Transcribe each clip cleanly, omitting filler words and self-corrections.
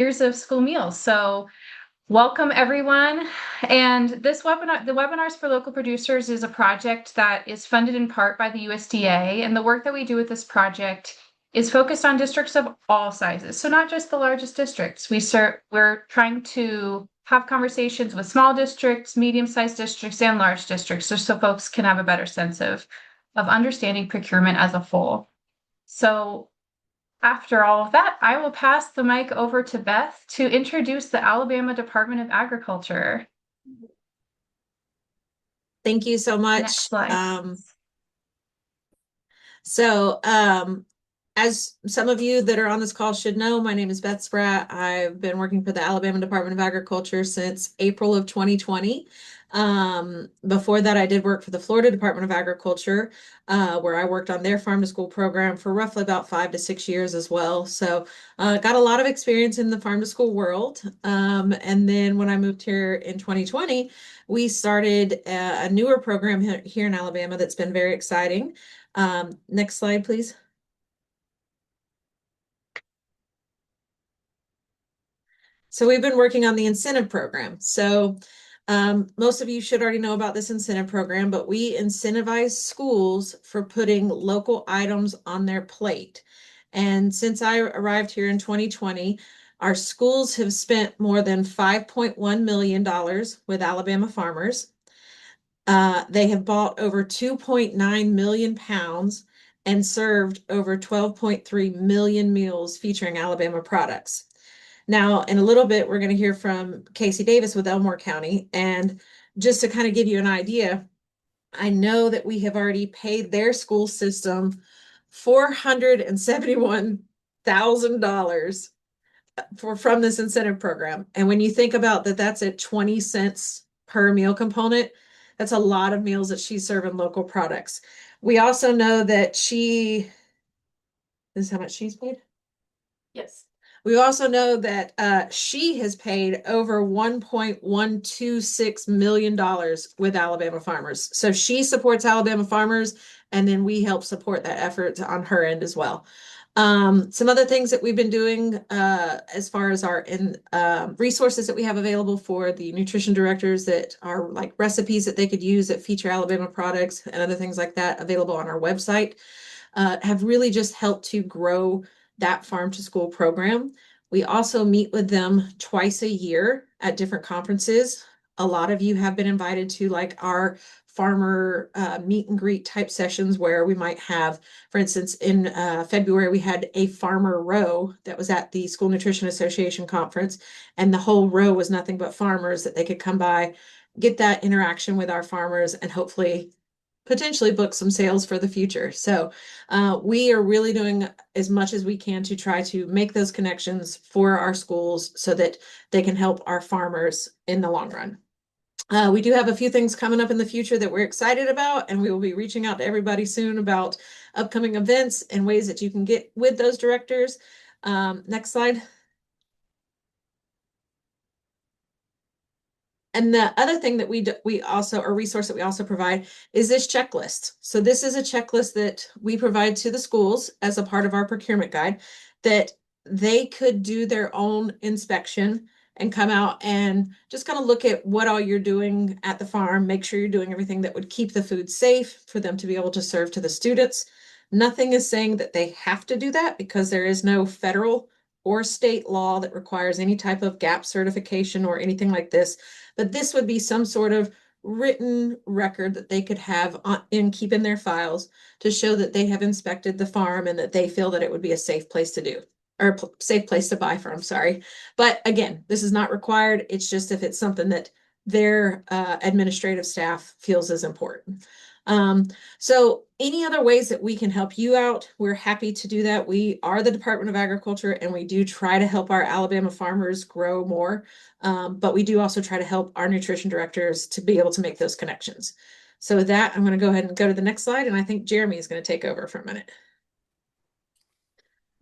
Years of school meals. So welcome everyone. And this webinar, the Webinars for Local Producers, is a project that is funded in part by the USDA. And the work that we do with this project is focused on districts of all sizes. So not just the largest districts. We're trying to have conversations with small districts, medium-sized districts, and large districts, just so folks can have a better sense of understanding procurement as a whole. So after all of that, I will pass the mic over to Beth to introduce the Alabama Department of Agriculture. Thank you so Next much. slide. As some of you that are on this call should know, my name is Beth Spratt. I've been working for the Alabama Department of Agriculture since April of 2020. Before that, I did work for the Florida Department of Agriculture, where I worked on their farm to school program for roughly about 5 to 6 years as well. So got a lot of experience in the farm to school world. And then when I moved here in 2020, we started a newer program here in Alabama that's been very exciting. Next slide, please. So we've been working on the incentive program. So most of you should already know about this incentive program, but we incentivize schools for putting local items on their plate. And since I arrived here in 2020, our schools have spent more than $5.1 million with Alabama farmers. They have bought over 2.9 million pounds and served over 12.3 million meals featuring Alabama products. Now, in a little bit, we're going to hear from Casey Davis with Elmore County. And just to kind of give you an idea, I know that we have already paid their school system $471,000 from this incentive program. And when you think about that, that's at 20 cents per meal component. That's a lot of meals that she's serving local products. We also know that this is how much she's paid? Yes. We also know that she has paid over $1.126 million with Alabama farmers. So she supports Alabama farmers, and then we help support that effort on her end as well. Some other things that we've been doing as far as our resources that we have available for the nutrition directors that are like recipes that they could use that feature Alabama products and other things like that available on our website have really just helped to grow that farm to school program. We also meet with them twice a year at different conferences. A lot of you have been invited to like our farmer meet and greet type sessions where we might have, for instance, in February, we had a farmer row that was at the School Nutrition Association conference, and the whole row was nothing but farmers that they could come by, get that interaction with our farmers, and hopefully potentially book some sales for the future. So we are really doing as much as we can to try to make those connections for our schools so that they can help our farmers in the long run. We do have a few things coming up in the future that we're excited about, and we will be reaching out to everybody soon about upcoming events and ways that you can get with those directors. Next slide. And the other thing that we also, a resource that we also provide is this checklist. So this is a checklist that we provide to the schools as a part of our procurement guide that they could do their own inspection and come out and just kind of look at what all you're doing at the farm, make sure you're doing everything that would keep the food safe for them to be able to serve to the students. Nothing is saying that they have to do that because there is no federal or state law that requires any type of GAP certification or anything like this. But this would be some sort of written record that they could have and keep in their files to show that they have inspected the farm and that they feel that it would be a safe place to do or safe place to buy from, sorry. But again, this is not required. It's just if it's something that their administrative staff feels is important. So any other ways that we can help you out, we're happy to do that. We are the Department of Agriculture and we do try to help our Alabama farmers grow more. But we do also try to help our nutrition directors to be able to make those connections. So with that, I'm going to go ahead and go to the next slide. And I think Jeremy is going to take over for a minute.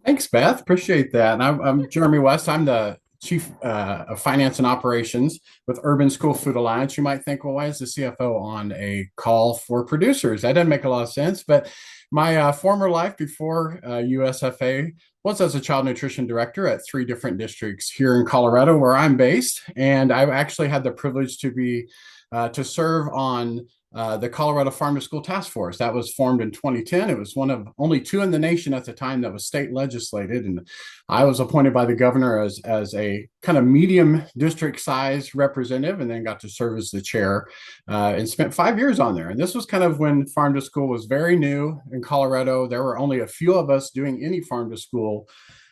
Thanks, Beth. Appreciate that. And I'm Jeremy West. I'm the Chief of Finance and Operations with Urban School Food Alliance. You might think, well, why is the CFO on a call for producers? That doesn't make a lot of sense. But my former life before USFA was as a child nutrition director at 3 different districts here in Colorado, where I'm based. And I actually had the privilege to serve on the Colorado Farm to School Task Force. That was formed in 2010. It was one of only 2 in the nation at the time that was state legislated. And I was appointed by the governor as a kind of medium district size representative, and then got to serve as the chair and spent 5 years on there. And this was kind of when Farm to School was very new in Colorado. There were only a few of us doing any farm to school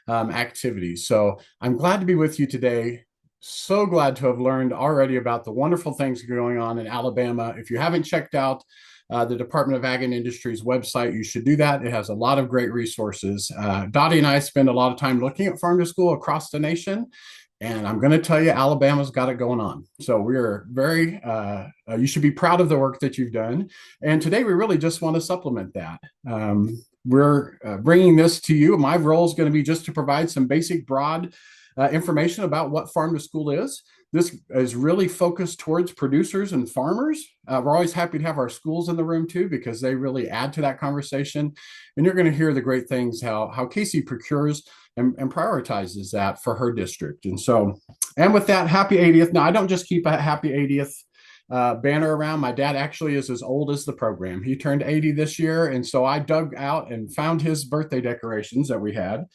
activities. So I'm glad to be with you today. So glad to have learned already about the wonderful things going on in Alabama. If you haven't checked out the Department of Ag and Industry's website, you should do that. It has a lot of great resources. Dottie and I spend a lot of time looking at farm to school across the nation. And I'm going to tell you, Alabama's got it going on. So we're very, you should be proud of the work that you've done. And today we really just want to supplement that. We're bringing this to you. My role is going to be just to provide some basic broad information about what farm to school is. This is really focused towards producers and farmers. We're always happy to have our schools in the room too, because they really add to that conversation. And you're going to hear the great things, how Casey procures and prioritizes that for her district. And so, and with that, happy 80th. Now, I don't just keep a happy 80th banner around. My dad actually is as old as the program. He turned 80 this year. And so I dug out and found his birthday decorations that we had.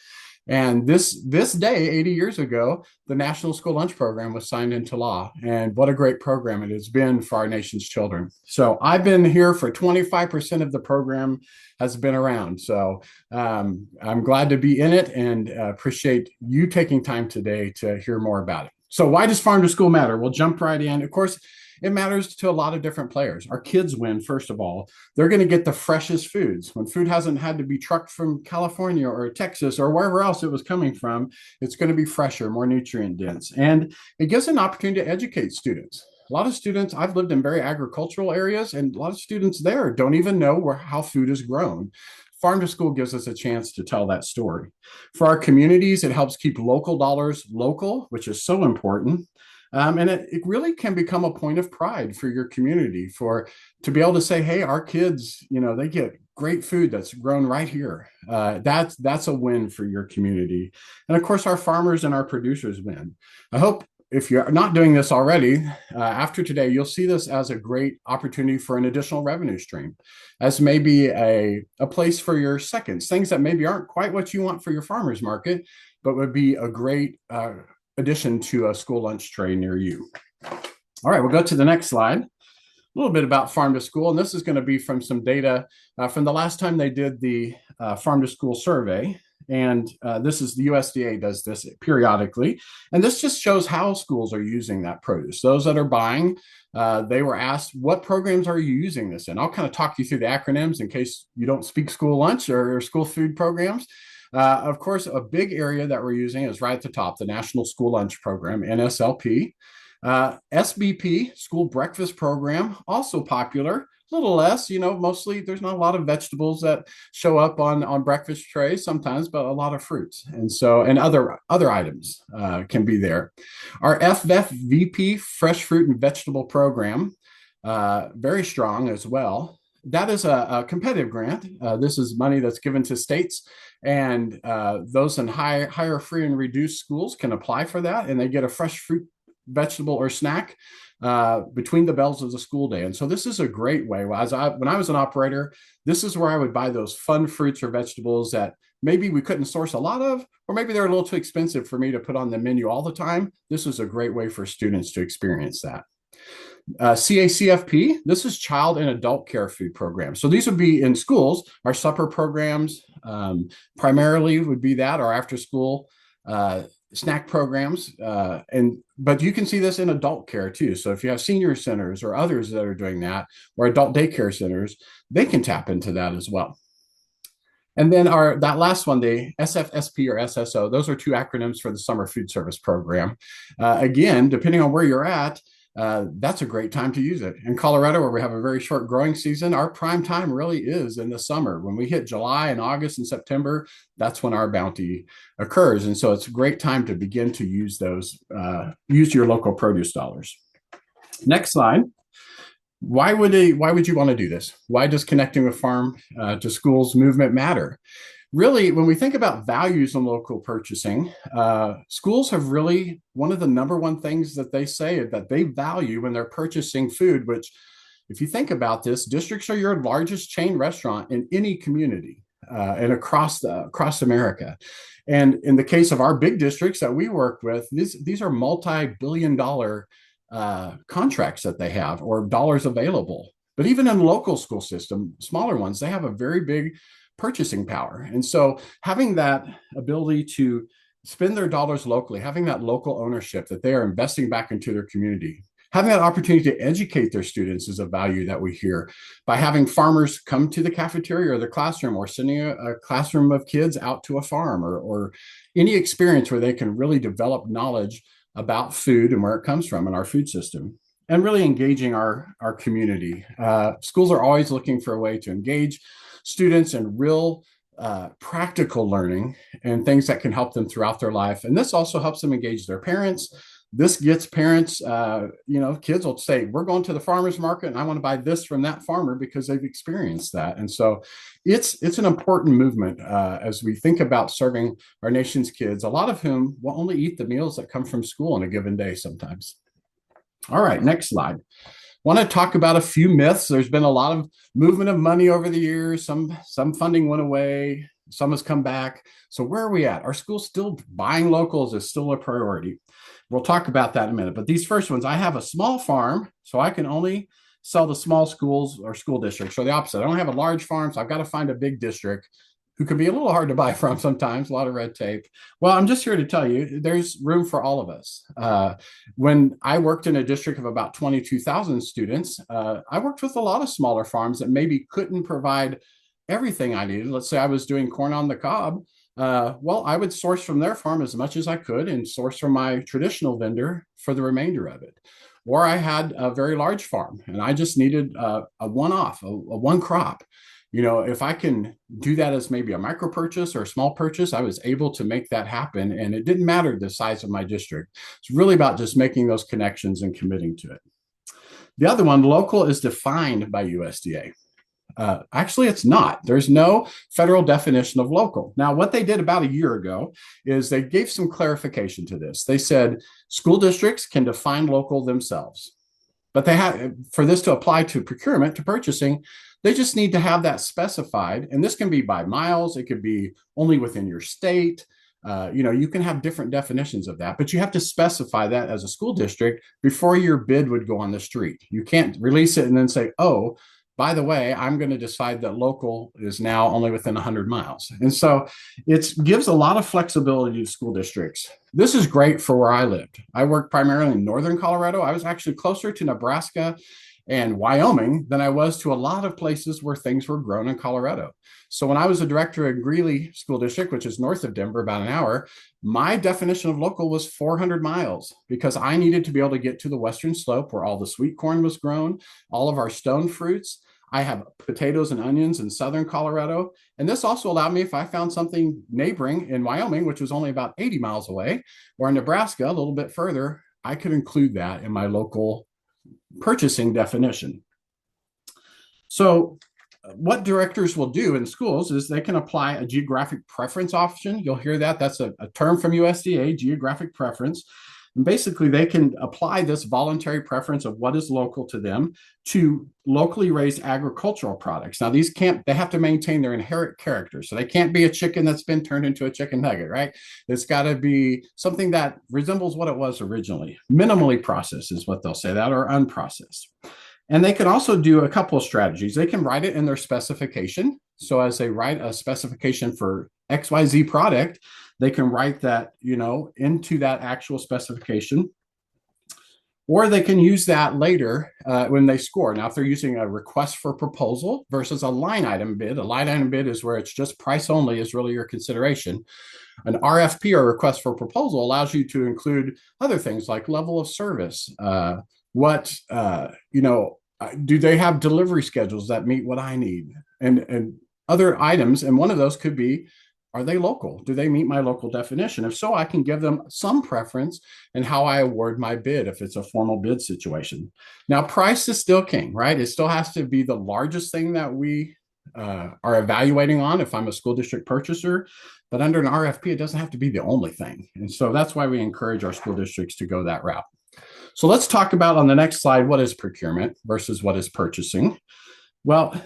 And this day, 80 years ago, the National School Lunch Program was signed into law. And what a great program it has been for our nation's children. So I've been here for 25% of the program has been around. So I'm glad to be in it and appreciate you taking time today to hear more about it. So why does farm to school matter? We'll jump right in. Of course, it matters to a lot of different players. Our kids win, first of all. They're going to get the freshest foods. When food hasn't had to be trucked from California or Texas or wherever else it was coming from, it's going to be fresher, more nutrient dense. And it gives an opportunity to educate students. A lot of students, I've lived in very agricultural areas, and a lot of students there don't even know how food is grown. Farm to School gives us a chance to tell that story. For our communities, it helps keep local dollars local, which is so important. And it really can become a point of pride for your community to be able to say, hey, our kids, they get great food that's grown right here. That's a win for your community. And of course, our farmers and our producers win. I hope if you're not doing this already, after today, you'll see this as a great opportunity for an additional revenue stream, as maybe a place for your seconds, things that maybe aren't quite what you want for your farmer's market, but would be a great addition to a school lunch tray near you. All right, we'll go to the next slide. A little bit about farm to school, and this is going to be from some data from the last time they did the farm to school survey. And this is the USDA does this periodically. And this just shows how schools are using that produce. Those that are buying, they were asked, what programs are you using this in? I'll kind of talk you through the acronyms in case you don't speak school lunch or school food programs. Of course, a big area that we're using is right at the top, the National School Lunch Program, NSLP. SBP, School Breakfast Program, also popular. A little less, mostly there's not a lot of vegetables that show up on breakfast trays sometimes, but a lot of fruits. And other items can be there. Our FFVP, Fresh Fruit and Vegetable Program, very strong as well. That is a competitive grant. This is money that's given to states, and those in higher free and reduced schools can apply for that, and they get a fresh fruit, vegetable, or snack between the bells of the school day. And so this is a great way. When I was an operator, this is where I would buy those fun fruits or vegetables that maybe we couldn't source a lot of, or maybe they're a little too expensive for me to put on the menu all the time. This is a great way for students to experience that. CACFP, this is child and adult care food programs. So these would be in schools. Our supper programs primarily would be that, our after school snack programs. But you can see this in adult care too. So if you have senior centers or others that are doing that, or adult daycare centers, they can tap into that as well. And then that last one, the SFSP or SSO, those are 2 acronyms for the Summer Food Service Program. Again, depending on where you're at, that's a great time to use it. In Colorado, where we have a very short growing season, our prime time really is in the summer. When we hit July and August and September, that's when our bounty occurs. And so it's a great time to begin to use those, use your local produce dollars. Next slide. Why would you want to do this? Why does connecting with farm to schools movement matter? really, when we think about values in local purchasing, schools have really, one of the number one things that they say that they value when they're purchasing food, which, if you think about this, districts are your largest chain restaurant in any community and across America. And in the case of our big districts that we work with, these are multi-billion-dollar contracts that they have, or dollars available. But even in local school system, smaller ones, they have a very big purchasing power. And so having that ability to spend their dollars locally, having that local ownership that they are investing back into their community, having that opportunity to educate their students is a value that we hear by having farmers come to the cafeteria or the classroom, or sending a classroom of kids out to a farm, or any experience where they can really develop knowledge about food and where it comes from in our food system, and really engaging our community. Schools are always looking for a way to engage students in real practical learning and things that can help them throughout their life. And this also helps them engage their parents. This gets parents, kids will say, we're going to the farmer's market and I want to buy this from that farmer because they've experienced that. And so it's an important movement as we think about serving our nation's kids, a lot of whom will only eat the meals that come from school in a given day sometimes. All right, next slide. Want to talk about a few myths. There's been a lot of movement of money over the years. Some funding went away, some has come back. So where are we at? Are schools still buying locals? Is still a priority? We'll talk about that in a minute. But these first ones, I have a small farm, so I can only sell to small schools or school districts. So the opposite, I don't have a large farm, so I've got to find a big district who can be a little hard to buy from sometimes, a lot of red tape. Well, I'm just here to tell you, there's room for all of us. When I worked in a district of about 22,000 students, I worked with a lot of smaller farms that maybe couldn't provide everything I needed. Let's say I was doing corn on the cob. Well, I would source from their farm as much as I could and source from my traditional vendor for the remainder of it. Or I had a very large farm and I just needed a one-off, a one crop. If I can do that as maybe a micro purchase or a small purchase, I was able to make that happen. And it didn't matter the size of my district. It's really about just making those connections and committing to it. The other one, local, is defined by USDA. Actually, it's not. There's no federal definition of local. Now, what they did about a year ago is they gave some clarification to this. They said school districts can define local themselves, but they have, for this to apply to procurement, to purchasing, they just need to have that specified. And this can be by miles. It could be only within your state. You can have different definitions of that, but you have to specify that as a school district before your bid would go on the street. You can't release it and then say, oh, by the way, I'm going to decide that local is now only within 100 miles. And so it gives a lot of flexibility to school districts. This is great for where I lived. I worked primarily in northern Colorado. I was actually closer to Nebraska and Wyoming than I was to a lot of places where things were grown in Colorado. So when I was a director at Greeley School District, which is north of Denver, about an hour, my definition of local was 400 miles because I needed to be able to get to the western slope where all the sweet corn was grown, all of our stone fruits. I have potatoes and onions in southern Colorado. And this also allowed me, if I found something neighboring in Wyoming, which was only about 80 miles away, or in Nebraska, a little bit further, I could include that in my local purchasing definition. So what directors will do in schools is they can apply a geographic preference option. You'll hear that. That's a term from USDA, geographic preference. And basically, they can apply this voluntary preference of what is local to them to locally raised agricultural products. Now, they have to maintain their inherent character. So they can't be a chicken that's been turned into a chicken nugget, right? It's got to be something that resembles what it was originally. Minimally processed is what they'll say, that, or unprocessed. And they can also do a couple of strategies. They can write it in their specification. So as they write a specification for XYZ product, they can write that, into that actual specification. Or they can use that later when they score. Now, if they're using a request for proposal versus a line item bid is where it's just price only is really your consideration. An RFP, or request for proposal, allows you to include other things like level of service. Do they have delivery schedules that meet what I need? And other items. And one of those could be, are they local? Do they meet my local definition? If so, I can give them some preference in how I award my bid if it's a formal bid situation. Now, price is still king, right? It still has to be the largest thing that we are evaluating on if I'm a school district purchaser. But under an RFP, it doesn't have to be the only thing. And so that's why we encourage our school districts to go that route. So let's talk about on the next slide, what is procurement versus what is purchasing? Well,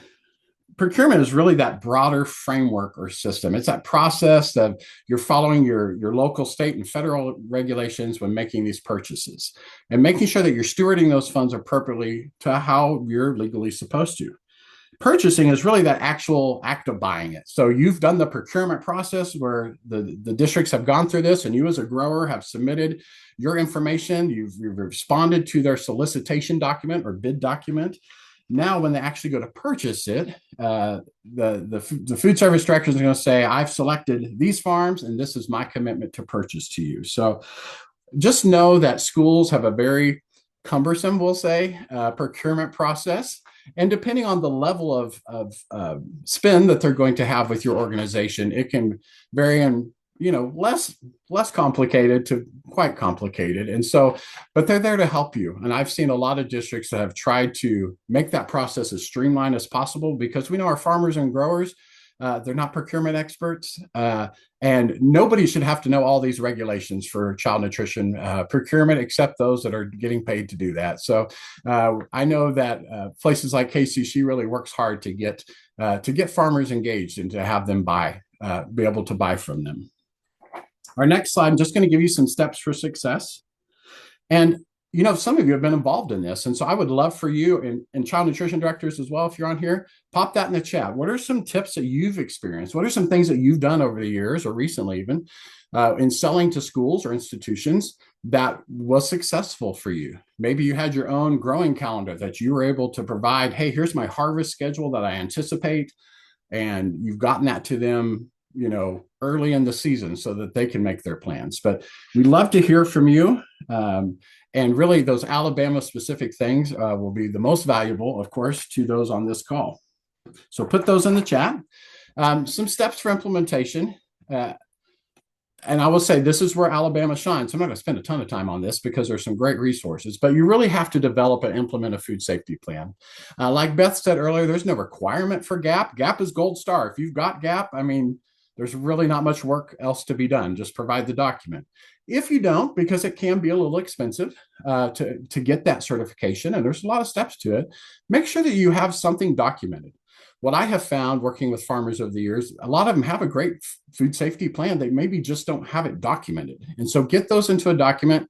procurement is really that broader framework or system. It's that process that you're following your local, state, and federal regulations when making these purchases and making sure that you're stewarding those funds appropriately to how you're legally supposed to. Purchasing is really that actual act of buying it. So you've done the procurement process where the districts have gone through this, and you as a grower have submitted your information. You've responded to their solicitation document or bid document. Now, when they actually go to purchase it, the food service director is going to say, I've selected these farms, and this is my commitment to purchase to you. So just know that schools have a very cumbersome, we'll say, procurement process. And depending on the level of spend that they're going to have with your organization, it can vary in, less complicated to quite complicated. And so, but they're there to help you. And I've seen a lot of districts that have tried to make that process as streamlined as possible, because we know our farmers and growers, they're not procurement experts, and nobody should have to know all these regulations for child nutrition procurement, except those that are getting paid to do that. So I know that places like KCC really works hard to get farmers engaged and to have them be able to buy from them. Our next slide, I'm just going to give you some steps for success. And some of you have been involved in this. And so I would love for you and child nutrition directors as well, if you're on here, pop that in the chat. What are some tips that you've experienced? What are some things that you've done over the years or recently even in selling to schools or institutions that was successful for you? Maybe you had your own growing calendar that you were able to provide. Hey, here's my harvest schedule that I anticipate. And you've gotten that to them, early in the season so that they can make their plans. But we'd love to hear from you. And really, those Alabama specific things will be the most valuable, of course, to those on this call. So put those in the chat. Some steps for implementation. And I will say this is where Alabama shines. I'm not going to spend a ton of time on this because there's some great resources, but you really have to develop and implement a food safety plan. Like Beth said earlier, there's no requirement for GAP. GAP is gold star. If you've got GAP, there's really not much work else to be done. Just provide the document. If you don't, because it can be a little expensive to get that certification, and there's a lot of steps to it, make sure that you have something documented. What I have found working with farmers over the years, a lot of them have a great food safety plan. They maybe just don't have it documented. And so get those into a document.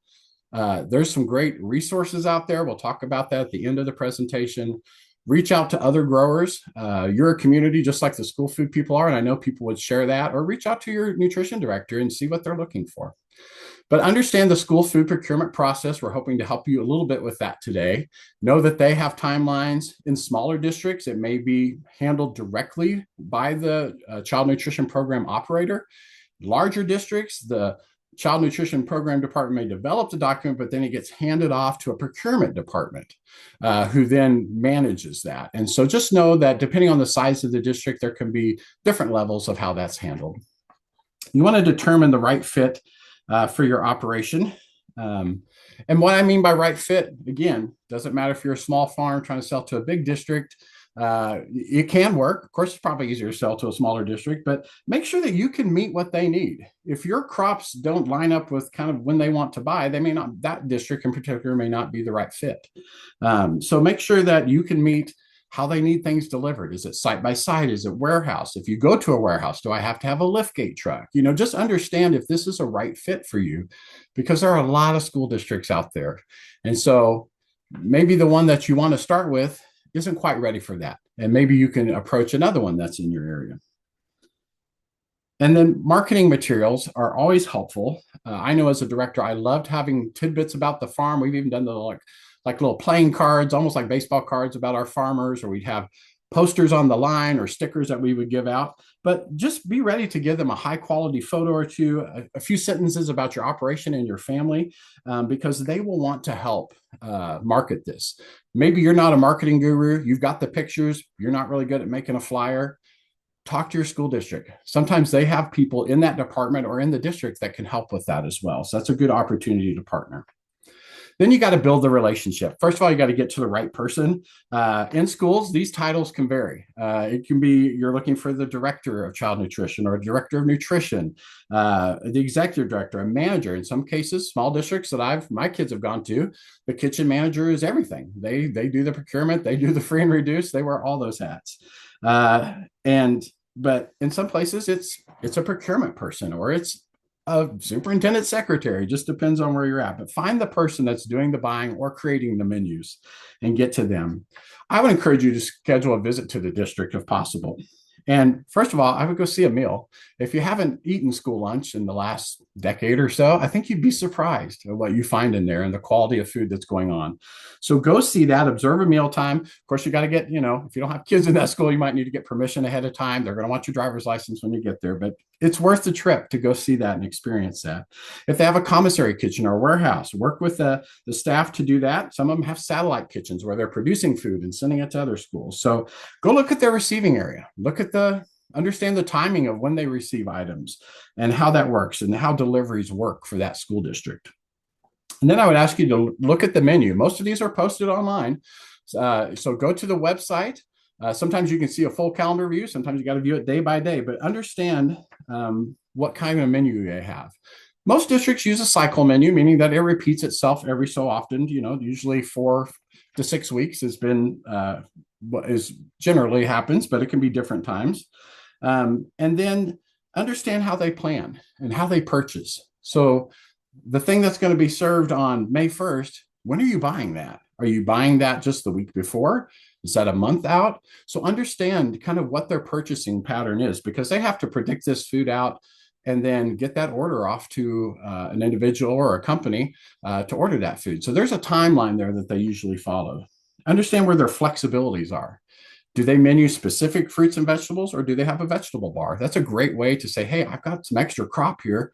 There's some great resources out there. We'll talk about that at the end of the presentation. Reach out to other growers. You're a community just like the school food people are, and I know people would share that, or reach out to your nutrition director and see what they're looking for. But understand the school food procurement process. We're hoping to help you a little bit with that today. Know that they have timelines. In smaller districts, it may be handled directly by the child nutrition program operator. Larger districts, the child nutrition program department may develop the document, but then it gets handed off to a procurement department who then manages that. And so just know that depending on the size of the district, there can be different levels of how that's handled. You want to determine the right fit for your operation. And what I mean by right fit, again, doesn't matter if you're a small farm trying to sell to a big district. It can work. Of course, it's probably easier to sell to a smaller district, but make sure that you can meet what they need. If your crops don't line up with kind of when they want to buy, that district in particular may not be the right fit. So make sure that you can meet how they need things delivered. Is it site by site? Is it warehouse? If you go to a warehouse, do I have to have a liftgate truck? Just understand if this is a right fit for you, because there are a lot of school districts out there. And so maybe the one that you want to start with isn't quite ready for that. And maybe you can approach another one that's in your area. And then marketing materials are always helpful. I know as a director, I loved having tidbits about the farm. We've even done the like little playing cards, almost like baseball cards about our farmers, or we'd have posters on the line or stickers that we would give out. But just be ready to give them a high quality photo or two, a few sentences about your operation and your family, because they will want to help market this. Maybe you're not a marketing guru. You've got the pictures. You're not really good at making a flyer. Talk to your school district. Sometimes they have people in that department or in the district that can help with that as well. So that's a good opportunity to partner. Then you got to build the relationship. First of all, you got to get to the right person. In schools, these titles can vary. It can be you're looking for the director of child nutrition or director of nutrition, the executive director, a manager. In some cases, small districts that my kids have gone to, the kitchen manager is everything. They do the procurement, they do the free and reduced, they wear all those hats. But in some places, it's a procurement person or it's a superintendent secretary, just depends on where you're at. But find the person that's doing the buying or creating the menus and get to them. I would encourage you to schedule a visit to the district if possible. And first of all, I would go see a meal. If you haven't eaten school lunch in the last decade or so, I think you'd be surprised at what you find in there and the quality of food that's going on. So go see that, observe a meal time. Of course, you got to get, if you don't have kids in that school, you might need to get permission ahead of time. They're going to want your driver's license when you get there, but it's worth the trip to go see that and experience that. If they have a commissary kitchen or warehouse, work with the staff to do that. Some of them have satellite kitchens where they're producing food and sending it to other schools. So go look at their receiving area. Understand the timing of when they receive items and how that works and how deliveries work for that school district. And then I would ask you to look at the menu. Most of these are posted online. So go to the website. Sometimes you can see a full calendar view. Sometimes you got to view it day by day, but understand what kind of menu they have. Most districts use a cycle menu, meaning that it repeats itself every so often. Usually 4 to 6 weeks has been what is generally happens, but it can be different times. And then understand how they plan and how they purchase. So the thing that's going to be served on May 1st, when are you buying that? Are you buying that just the week before? Is that a month out? So understand kind of what their purchasing pattern is, because they have to predict this food out and then get that order off to an individual or a company to order that food. So there's a timeline there that they usually follow. Understand where their flexibilities are. Do they menu specific fruits and vegetables, or do they have a vegetable bar? That's a great way to say, hey, I've got some extra crop here.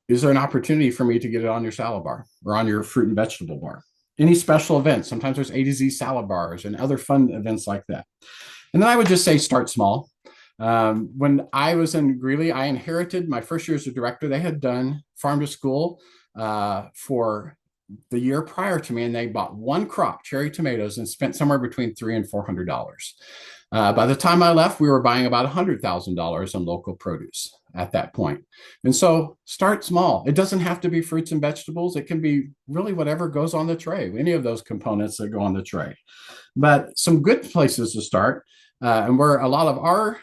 Is there an opportunity for me to get it on your salad bar or on your fruit and vegetable bar? Any special events? Sometimes there's A to Z salad bars and other fun events like that. And then I would just say start small. When I was in Greeley, I inherited my first year as a director. They had done farm to school for the year prior to me, and they bought one crop, cherry tomatoes, and spent somewhere between $300 and $400. By the time I left, we were buying about $100,000 on local produce at that point. And so start small. It doesn't have to be fruits and vegetables. It can be really whatever goes on the tray, any of those components that go on the tray. But some good places to start, and where a lot of our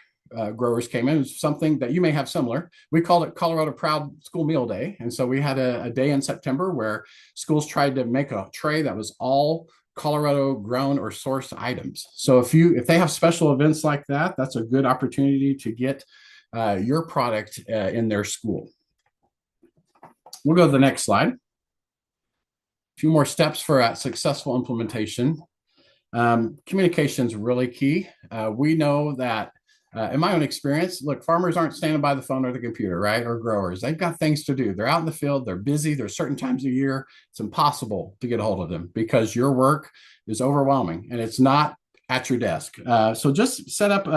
growers came in, is something that you may have similar. We called it Colorado Proud School Meal Day. And so we had a day in September where schools tried to make a tray that was all Colorado grown or sourced items. So if they have special events like that, that's a good opportunity to get your product in their school. We'll go to the next slide. A few more steps for a successful implementation. Communication is really key. We know that in my own experience, look, farmers aren't standing by the phone or the computer, right? Or growers. They've got things to do. They're out in the field. They're busy. There's certain times of year it's impossible to get a hold of them because your work is overwhelming and it's not at your desk. So just set up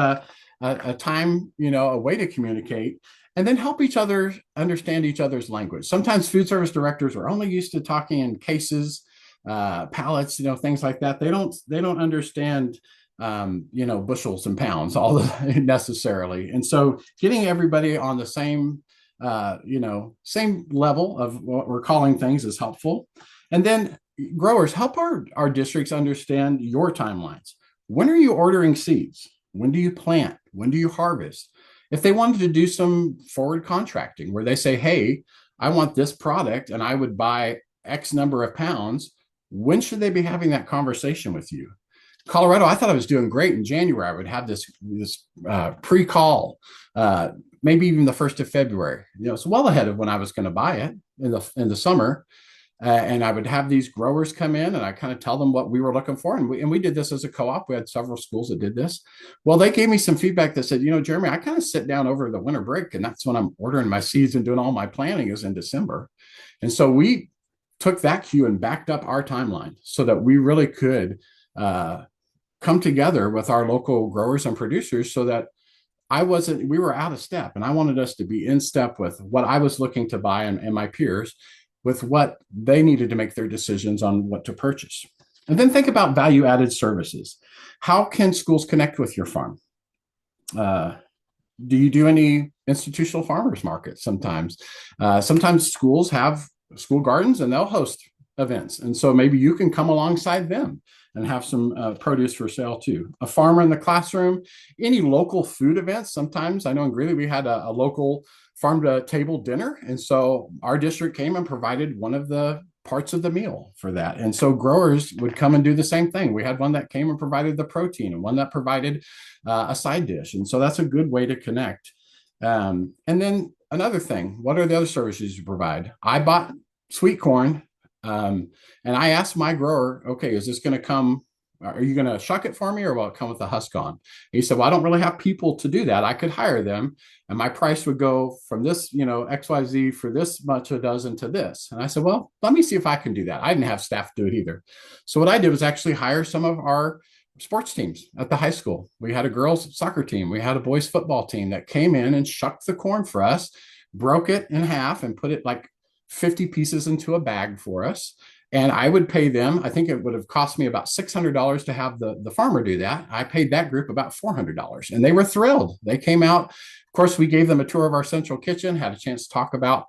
a time, a way to communicate, and then help each other understand each other's language. Sometimes food service directors are only used to talking in cases, pallets, things like that. They don't understand bushels and pounds necessarily. And so getting everybody on the same level of what we're calling things is helpful. And then growers, help our districts understand your timelines. When are you ordering seeds? When do you plant? When do you harvest? If they wanted to do some forward contracting where they say, hey, I want this product and I would buy X number of pounds, when should they be having that conversation with you? Colorado, I thought I was doing great in January. I would have this pre-call, maybe even the 1st of February. It's well ahead of when I was going to buy it in the summer. And I would have these growers come in and I kind of tell them what we were looking for. And we did this as a co-op. We had several schools that did this. Well, they gave me some feedback that said, Jeremy, I kind of sit down over the winter break and that's when I'm ordering my seeds and doing all my planning is in December. And so we took that cue and backed up our timeline so that we really could come together with our local growers and producers so that we were out of step, and I wanted us to be in step with what I was looking to buy and my peers with what they needed to make their decisions on what to purchase. And then think about value-added services. How can schools connect with your farm? Do you do any institutional farmers markets sometimes? Sometimes schools have school gardens and they'll host events. And so maybe you can come alongside them and have some produce for sale too. A farmer in the classroom, any local food events. Sometimes I know in Greeley we had a local farm to table dinner. And so our district came and provided one of the parts of the meal for that. And so growers would come and do the same thing. We had one that came and provided the protein and one that provided a side dish. And so that's a good way to connect. And then another thing, what are the other services you provide? I bought sweet corn and I asked my grower, okay, is this going to come? Are you going to shuck it for me or will it come with the husk on? He said, well, I don't really have people to do that. I could hire them and my price would go from this, XYZ for this much a dozen to this. And I said, well, let me see if I can do that. I didn't have staff do it either. So what I did was actually hire some of our sports teams at the high school. We had a girls soccer team. We had a boys football team that came in and shucked the corn for us, broke it in half and put it like 50 pieces into a bag for us. And I would pay them, I think it would have cost me about $600 to have the farmer do that. I paid that group about $400 and they were thrilled. They came out. Of course, we gave them a tour of our central kitchen, had a chance to talk about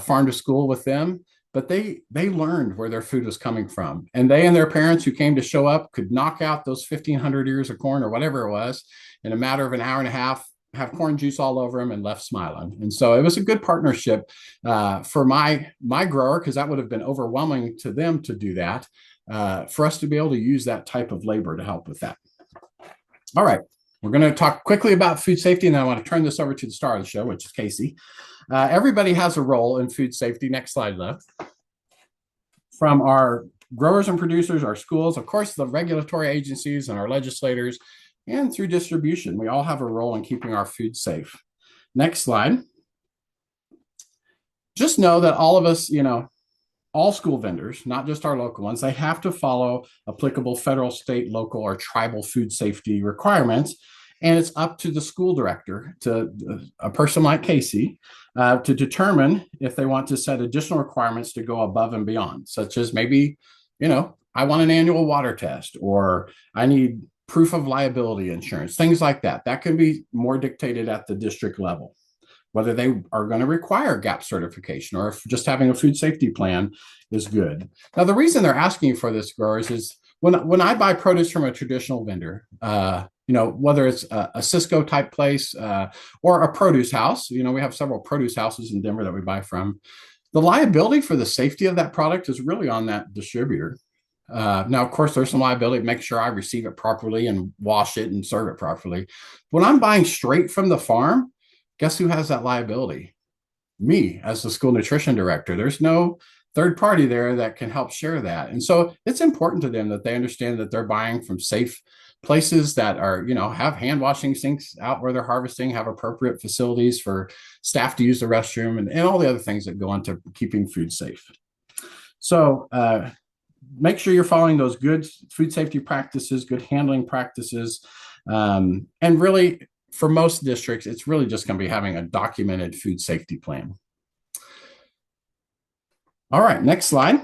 farm to school with them, but they learned where their food was coming from. And they and their parents who came to show up could knock out those 1,500 ears of corn or whatever it was in a matter of an hour and a half, have corn juice all over them and left smiling. And so it was a good partnership for my grower, because that would have been overwhelming to them to do that, for us to be able to use that type of labor to help with that. All right, we're going to talk quickly about food safety, and then I want to turn this over to the star of the show, which is Casey. Everybody has a role in food safety. Next slide left. From our growers and producers, our schools, of course, the regulatory agencies and our legislators, and through distribution. We all have a role in keeping our food safe. Next slide. Just know that all of us, all school vendors, not just our local ones, they have to follow applicable federal, state, local, or tribal food safety requirements. And it's up to the school director, to a person like Casey, to determine if they want to set additional requirements to go above and beyond, such as maybe, I want an annual water test, or I need proof of liability insurance, things like that. That can be more dictated at the district level, whether they are going to require GAP certification or if just having a food safety plan is good. Now, the reason they're asking for this, growers, is when I buy produce from a traditional vendor, whether it's a Cisco type place or a produce house, we have several produce houses in Denver that we buy from. The liability for the safety of that product is really on that distributor. Now, of course, there's some liability to make sure I receive it properly and wash it and serve it properly. When I'm buying straight from the farm, guess who has that liability? Me, as the school nutrition director. There's no third party there that can help share that. And so it's important to them that they understand that they're buying from safe places that are, have hand washing sinks out where they're harvesting, have appropriate facilities for staff to use the restroom, and all the other things that go into keeping food safe. So, make sure you're following those good food safety practices, good handling practices. And really, for most districts, it's really just going to be having a documented food safety plan. All right, next slide.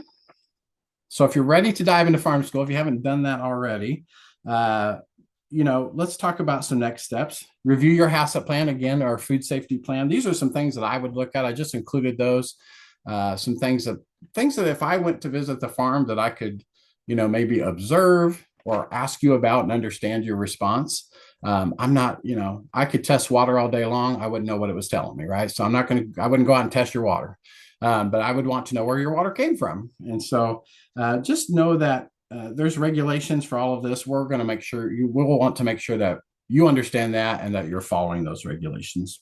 So if you're ready to dive into farm school, if you haven't done that already, let's talk about some next steps. Review your HACCP plan, again, our food safety plan. These are some things that I would look at. I just included those. Some things that if I went to visit the farm that I could, maybe observe or ask you about and understand your response. I'm not, I could test water all day long. I wouldn't know what it was telling me, right? So I wouldn't go out and test your water, but I would want to know where your water came from. And so just know that there's regulations for all of this. We're going to make sure you will want to make sure that you understand that and that you're following those regulations.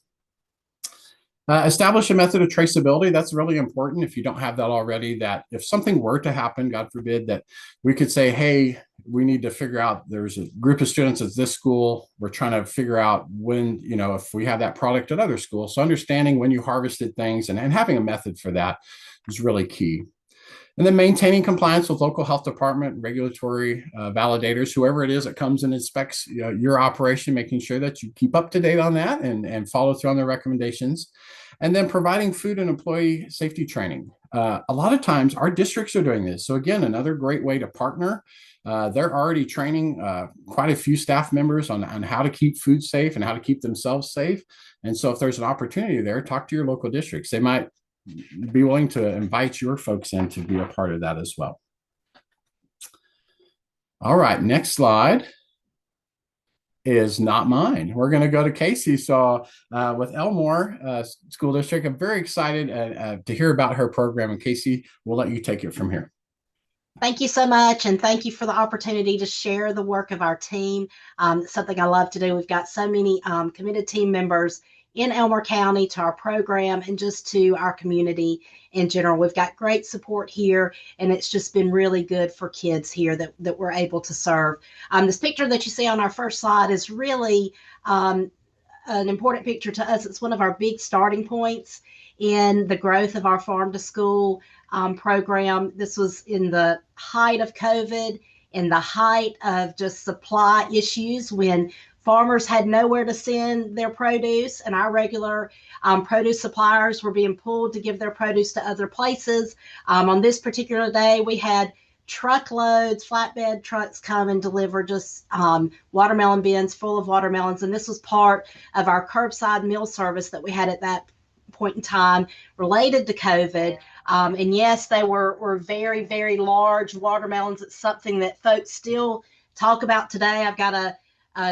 Establish a method of traceability. That's really important if you don't have that already, that if something were to happen, God forbid, that we could say, hey, we need to figure out, there's a group of students at this school. We're trying to figure out when, if we have that product at other schools. So understanding when you harvested things and having a method for that is really key. And then maintaining compliance with local health department, regulatory validators, whoever it is that comes and inspects your operation, making sure that you keep up to date on that and follow through on their recommendations. And then providing food and employee safety training. A lot of times our districts are doing this. So again, another great way to partner. They're already training quite a few staff members on how to keep food safe and how to keep themselves safe. And so if there's an opportunity there, talk to your local districts. They might be willing to invite your folks in to be a part of that as well. All right, next slide is not mine. We're going to go to Casey. So with Elmore School District, I'm very excited to hear about her program. And Casey, we'll let you take it from here. Thank you so much. And thank you for the opportunity to share the work of our team. Something I love to do. We've got so many committed team members in Elmore County to our program and just to our community in general. We've got great support here, and it's just been really good for kids here that we're able to serve. This picture that you see on our first slide is really an important picture to us. It's one of our big starting points in the growth of our Farm to School program. This was in the height of COVID, in the height of just supply issues when farmers had nowhere to send their produce, and our regular produce suppliers were being pulled to give their produce to other places. On this particular day, we had truckloads, flatbed trucks come and deliver just watermelon bins full of watermelons. And this was part of our curbside meal service that we had at that point in time related to COVID. And yes, they were very, very large watermelons. It's something that folks still talk about today. I've got a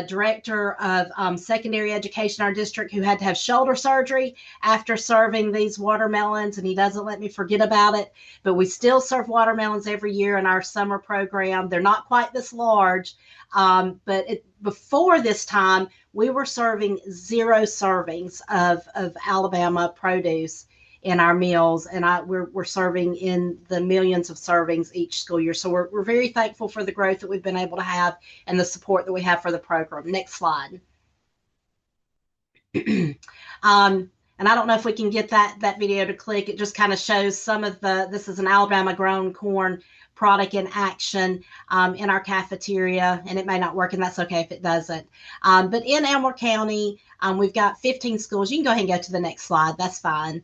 director of secondary education in our district who had to have shoulder surgery after serving these watermelons, and he doesn't let me forget about it. But we still serve watermelons every year in our summer program. They're not quite this large, but before this time, we were serving 0 servings of Alabama produce in our meals, and we're serving in the millions of servings each school year. So we're very thankful for the growth that we've been able to have and the support that we have for the program. Next slide. And I don't know if we can get that video to click. It just kind of shows some of this is an Alabama grown corn product in action in our cafeteria, and it may not work, and that's okay if it doesn't. But in Elmore County, we've got 15 schools. You can go ahead and go to the next slide. That's fine.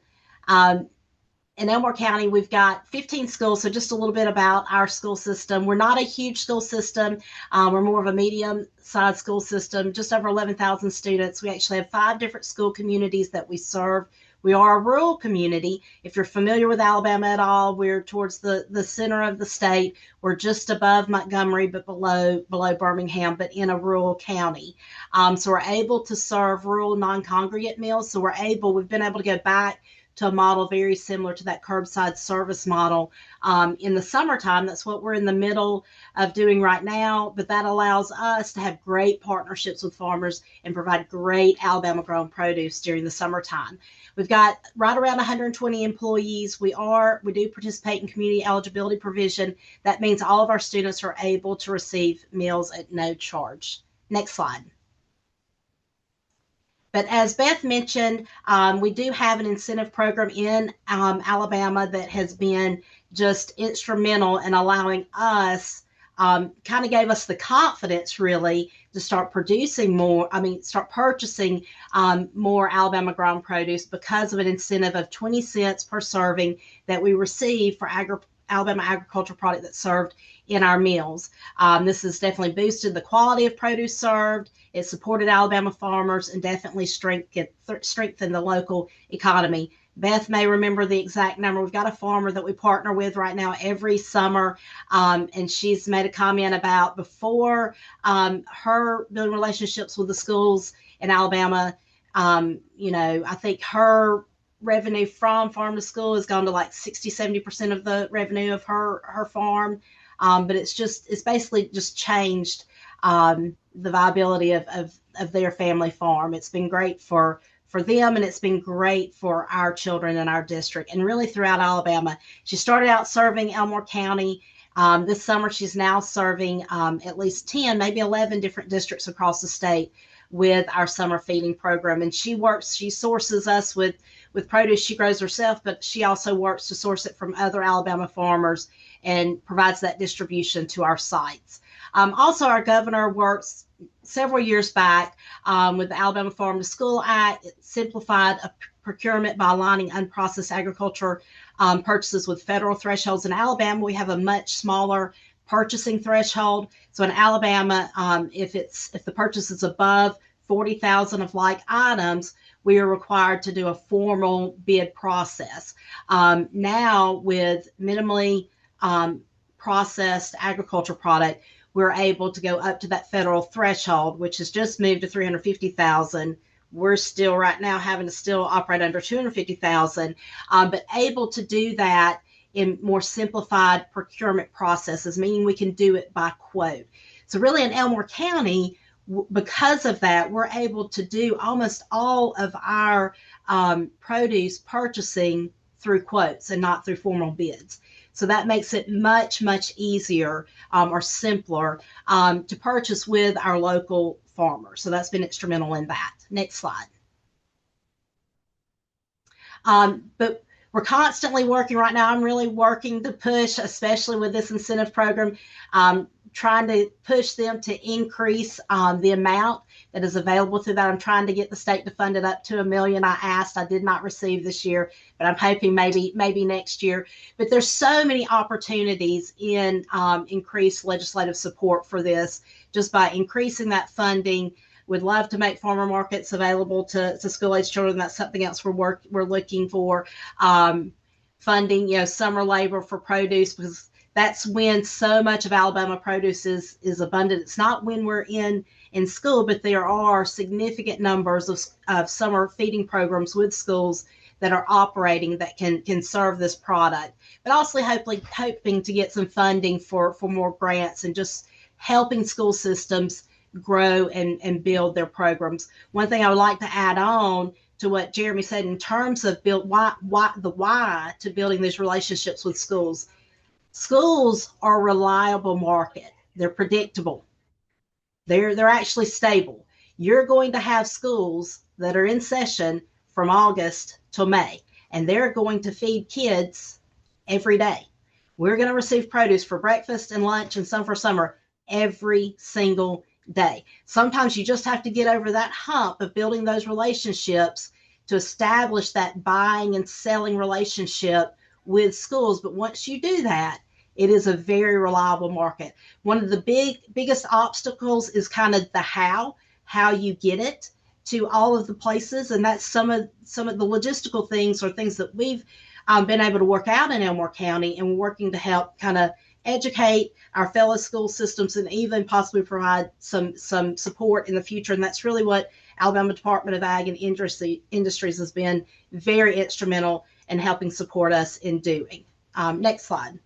In Elmore County, we've got 15 schools. So just a little bit about our school system. We're not a huge school system. We're more of a medium-sized school system, just over 11,000 students. We actually have 5 different school communities that we serve. We are a rural community. If you're familiar with Alabama at all, we're towards the center of the state. We're just above Montgomery, but below Birmingham, but in a rural county. So we're able to serve rural non-congregate meals. So we've been able to go back to a model very similar to that curbside service model in the summertime. That's what we're in the middle of doing right now, but that allows us to have great partnerships with farmers and provide great Alabama grown produce during the summertime. We've got right around 120 employees. We do participate in community eligibility provision. That means all of our students are able to receive meals at no charge. Next slide. But as Beth mentioned, we do have an incentive program in Alabama that has been just instrumental in allowing us, kind of gave us the confidence really to start purchasing more Alabama grown produce because of an incentive of 20 cents per serving that we receive for Alabama agricultural product that's served in our meals. This has definitely boosted the quality of produce served. It supported Alabama farmers and definitely strengthened the local economy. Beth may remember the exact number. We've got a farmer that we partner with right now every summer, and she's made a comment about before her building relationships with the schools in Alabama. I think her revenue from farm to school has gone to like 60-70% of the revenue of her farm. But it's basically just changed the viability of their family farm. It's been great for them, and it's been great for our children in our district and really throughout Alabama. She started out serving Elmore County. This summer, she's now serving at least 10, maybe 11 different districts across the state with our summer feeding program. And she sources us with produce she grows herself, but she also works to source it from other Alabama farmers and provides that distribution to our sites. Also, our governor works several years back with the Alabama Farm to School Act. It simplified a procurement by aligning unprocessed agriculture purchases with federal thresholds. In Alabama, we have a much smaller purchasing threshold. So in Alabama, if the purchase is above 40,000 of like items, we are required to do a formal bid process. Now with minimally processed agriculture product, we're able to go up to that federal threshold, which has just moved to 350,000. We're still right now having to still operate under 250,000, but able to do that in more simplified procurement processes, meaning we can do it by quote. So really in Elmore County, because of that, we're able to do almost all of our produce purchasing through quotes and not through formal bids. So that makes it much, much easier or simpler to purchase with our local farmers. So that's been instrumental in that. Next slide. But we're constantly working right now. I'm really working to push, especially with this incentive program, trying to push them to increase the amount that is available through that. I'm trying to get the state to fund it up to $1 million. I did not receive this year, but I'm hoping maybe next year. But there's so many opportunities in increased legislative support for this, just by increasing that funding. Would love to make farmer markets available to school-age children. That's something else we're looking for. Funding, summer labor for produce, because that's when so much of Alabama produce is abundant. It's not when we're in school, but there are significant numbers of summer feeding programs with schools that are operating that can serve this product. But also hoping to get some funding for more grants and just helping school systems grow and build their programs. One thing I would like to add on to what Jeremy said in terms of the why to building these relationships with schools. Schools are a reliable market. They're predictable. They're actually stable. You're going to have schools that are in session from August till May, and they're going to feed kids every day. We're going to receive produce for breakfast and lunch and some for summer every single day. Sometimes you just have to get over that hump of building those relationships to establish that buying and selling relationship with schools. But once you do that, it is a very reliable market. One of the biggest obstacles is kind of the how you get it to all of the places. And that's some of the logistical things or things that we've been able to work out in Elmore County, and we're working to help kind of educate our fellow school systems and even possibly provide some support in the future. And that's really what Alabama Department of Ag and Industries has been very instrumental in helping support us in doing. Next slide.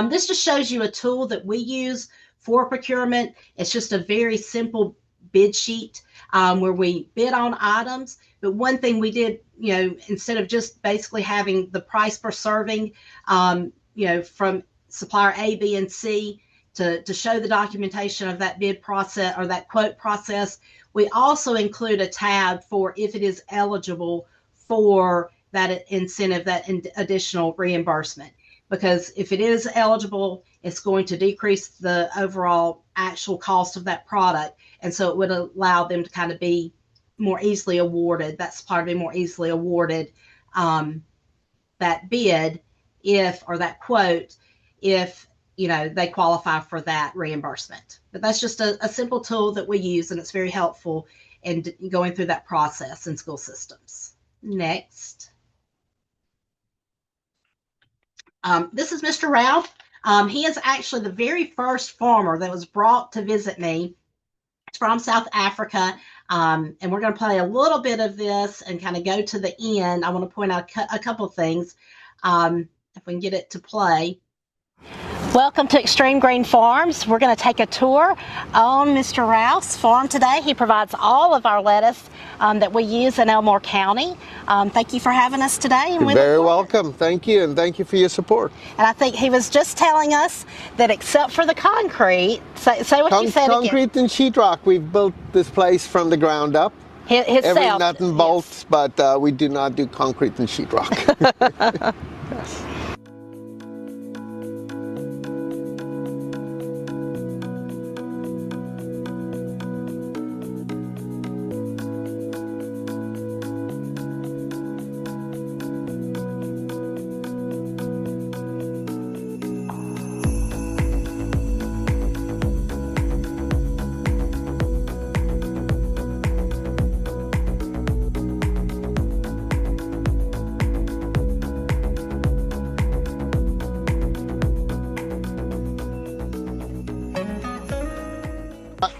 This just shows you a tool that we use for procurement. It's just a very simple bid sheet where we bid on items. But one thing we did, instead of just basically having the price per serving, from supplier A, B, and C to show the documentation of that bid process or that quote process, we also include a tab for if it is eligible for that incentive, that additional reimbursement. Because if it is eligible, it's going to decrease the overall actual cost of that product. And so it would allow them to kind of be more easily awarded, that supplier to be more easily awarded that bid or that quote if they qualify for that reimbursement. But that's just a simple tool that we use, and it's very helpful in going through that process in school systems. Next. This is Mr. Ralph. He is actually the very first farmer that was brought to visit me. It's from South Africa. And we're going to play a little bit of this and kind of go to the end. I want to point out a couple of things. If we can get it to play. Welcome to Extreme Green Farms. We're going to take a tour on Mr. Ralph's farm today. He provides all of our lettuce that we use in Elmore County. Thank you for having us today. You're very welcome. Thank you, and thank you for your support. And I think he was just telling us that except for the concrete, say what you said concrete again. and sheetrock, we've built this place from the ground up. Himself. Every nut and bolts, yes. But we do not do concrete and sheetrock.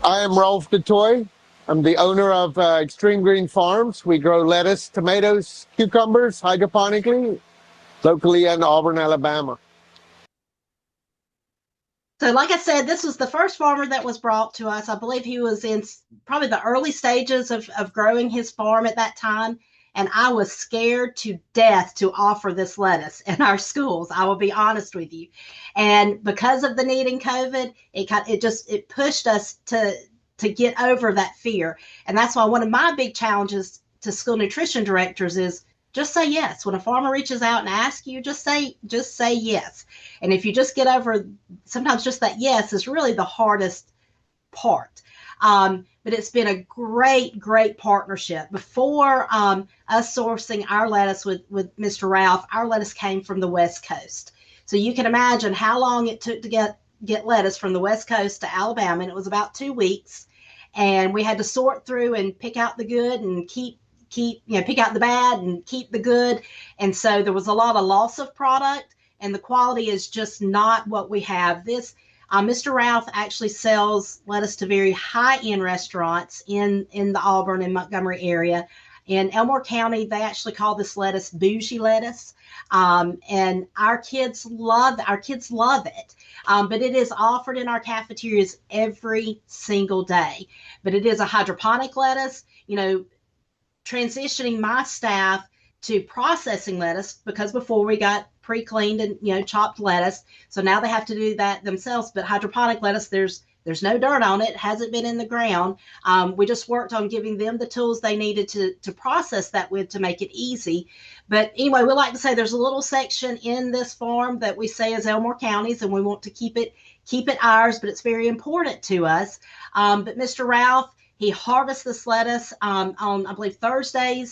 I am Rolf DeToy. I'm the owner of Extreme Green Farms. We grow lettuce, tomatoes, cucumbers hydroponically, locally in Auburn, Alabama. So, like I said, this was the first farmer that was brought to us. I believe he was in probably the early stages of growing his farm at that time. And I was scared to death to offer this lettuce in our schools. I will be honest with you. And because of the need in COVID, it pushed us to get over that fear. And that's why one of my big challenges to school nutrition directors is just say yes. When a farmer reaches out and asks you, just say yes. And if you just get over, sometimes just that yes is really the hardest part. But it's been a great partnership. Before us sourcing our lettuce with Mr. Ralph, our lettuce came from the West Coast. So you can imagine how long it took to get lettuce from the West Coast to Alabama, and it was about 2 weeks. And we had to sort through and pick out the good and pick out the bad and keep the good. And so there was a lot of loss of product, and the quality is just not what we have. Mr. Ralph actually sells lettuce to very high-end restaurants in the Auburn and Montgomery area. In Elmore County, they actually call this lettuce bougie lettuce, and our kids love it. But it is offered in our cafeterias every single day. But it is a hydroponic lettuce. Transitioning my staff to processing lettuce, because before we got pre-cleaned and chopped lettuce, so now they have to do that themselves. But hydroponic lettuce, there's no dirt on it, hasn't been in the ground. We just worked on giving them the tools they needed to process that with, to make it easy. But anyway, we like to say there's a little section in this farm that we say is Elmore County's, and we want to keep it ours, but it's very important to us. But Mr. Ralph, he harvests this lettuce on, I believe, Thursday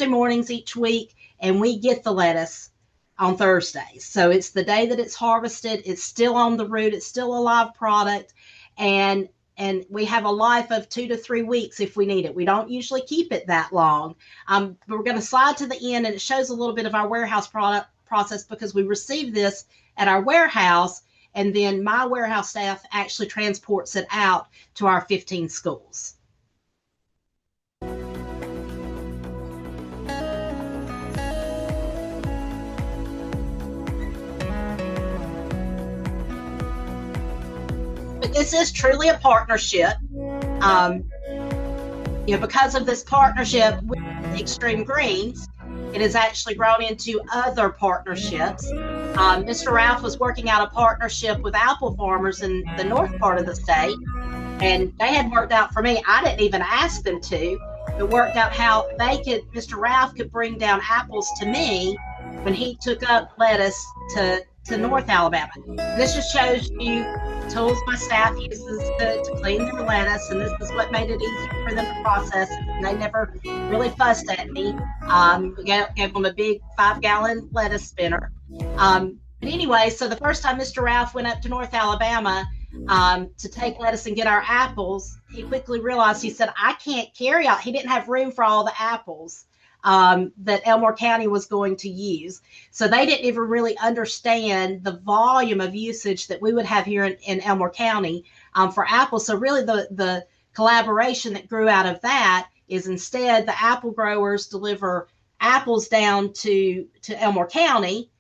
mornings each week, and we get the lettuce on Thursdays. So it's the day that it's harvested. It's still on the root. It's still a live product, and we have a life of 2 to 3 weeks if we need it. We don't usually keep it that long. But we're going to slide to the end, and it shows a little bit of our warehouse process, because we receive this at our warehouse, and then my warehouse staff actually transports it out to our 15 schools. But this is truly a partnership. Because of this partnership with Extreme Greens, it has actually grown into other partnerships. Mr. Ralph was working out a partnership with apple farmers in the north part of the state, and they had worked out for me. I didn't even ask them to. It worked out how Mr. Ralph could bring down apples to me when he took up lettuce to North Alabama. This just shows you tools my staff uses to clean their lettuce, and this is what made it easy for them to process. And they never really fussed at me. Gave them a big 5-gallon lettuce spinner. But anyway, so the first time Mr. Ralph went up to North Alabama to take lettuce and get our apples, he quickly realized, he said, I can't carry out. He didn't have room for all the apples that Elmore County was going to use. So they didn't even really understand the volume of usage that we would have here in Elmore County for apples. So really the collaboration that grew out of that is, instead, the apple growers deliver apples down to Elmore County,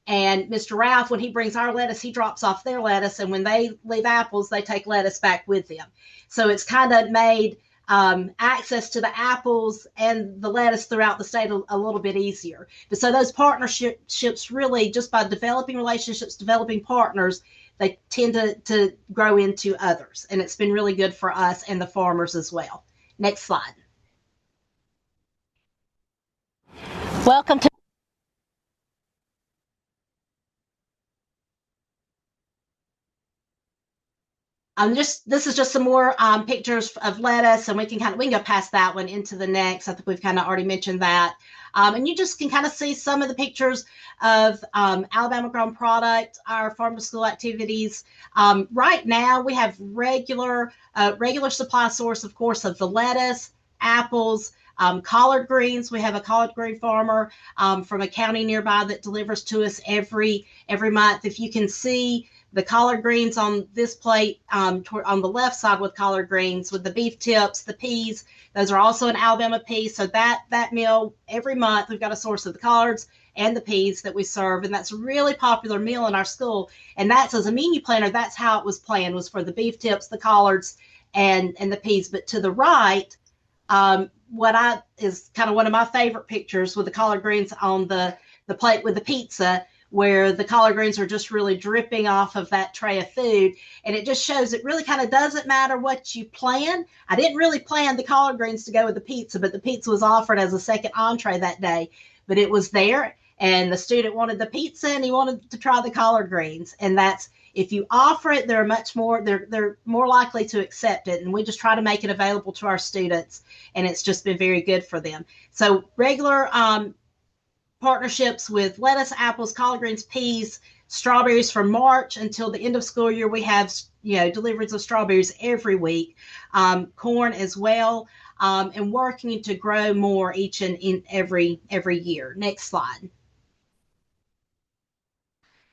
and Mr. Ralph, when he brings our lettuce, he drops off their lettuce, and when they leave apples, they take lettuce back with them. So it's kind of made access to the apples and the lettuce throughout the state a little bit easier. But so those partnerships, really, just by developing relationships, developing partners, they tend to grow into others. And it's been really good for us and the farmers as well. Next slide. Welcome to this is just some more pictures of lettuce, and we can go past that one into the next. I think we've kind of already mentioned that. And you just can kind of see some of the pictures of Alabama grown product, our farm to school activities. Right now we have regular supply source, of course, of the lettuce, apples, collard greens. We have a collard green farmer from a county nearby that delivers to us every month. If you can see The collard greens on this plate, on the left side with collard greens, with the beef tips, the peas, those are also an Alabama pea. So that meal, every month, we've got a source of the collards and the peas that we serve. And that's a really popular meal in our school. And that's, as a menu planner, that's how it was planned, was for the beef tips, the collards, and the peas. But to the right, is kind of one of my favorite pictures with the collard greens on the plate with the pizza, where the collard greens are just really dripping off of that tray of food. And it just shows it really kind of doesn't matter what you plan. I didn't really plan the collard greens to go with the pizza, but the pizza was offered as a second entree that day. But it was there, and the student wanted the pizza and he wanted to try the collard greens. And that's, if you offer it, they're more likely to accept it. And we just try to make it available to our students, and it's just been very good for them. So regular partnerships with lettuce, apples, collard greens, peas, strawberries from March until the end of school year. We have, deliveries of strawberries every week, corn as well, and working to grow more each and every year. Next slide.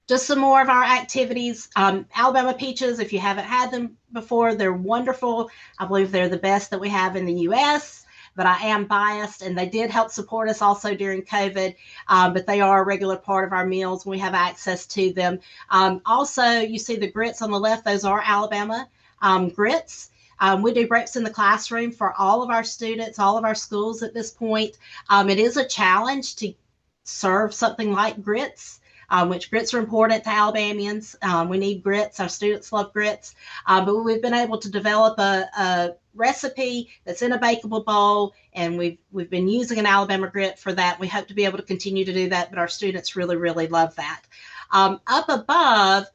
Just some more of our activities. Alabama peaches, if you haven't had them before, they're wonderful. I believe they're the best that we have in the U.S., but I am biased, and they did help support us also during COVID, but they are a regular part of our meals. We have access to them. Also, you see the grits on the left. Those are Alabama grits. We do breakfast in the classroom for all of our students, all of our schools at this point. It is a challenge to serve something like grits, which grits are important to Alabamians. We need grits. Our students love grits. But we've been able to develop a recipe that's in a bakeable bowl, and we've been using an Alabama grit for that. We hope to be able to continue to do that, but our students really, really love that. Up above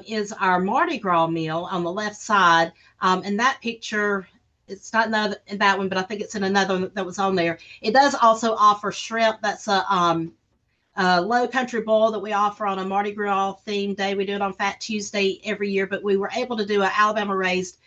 is our Mardi Gras meal on the left side. And that picture, it's not in that one, but I think it's in another one that was on there. It does also offer shrimp. That's a Low Country boil that we offer on a Mardi Gras themed day. We do it on Fat Tuesday every year, but we were able to do an Alabama raised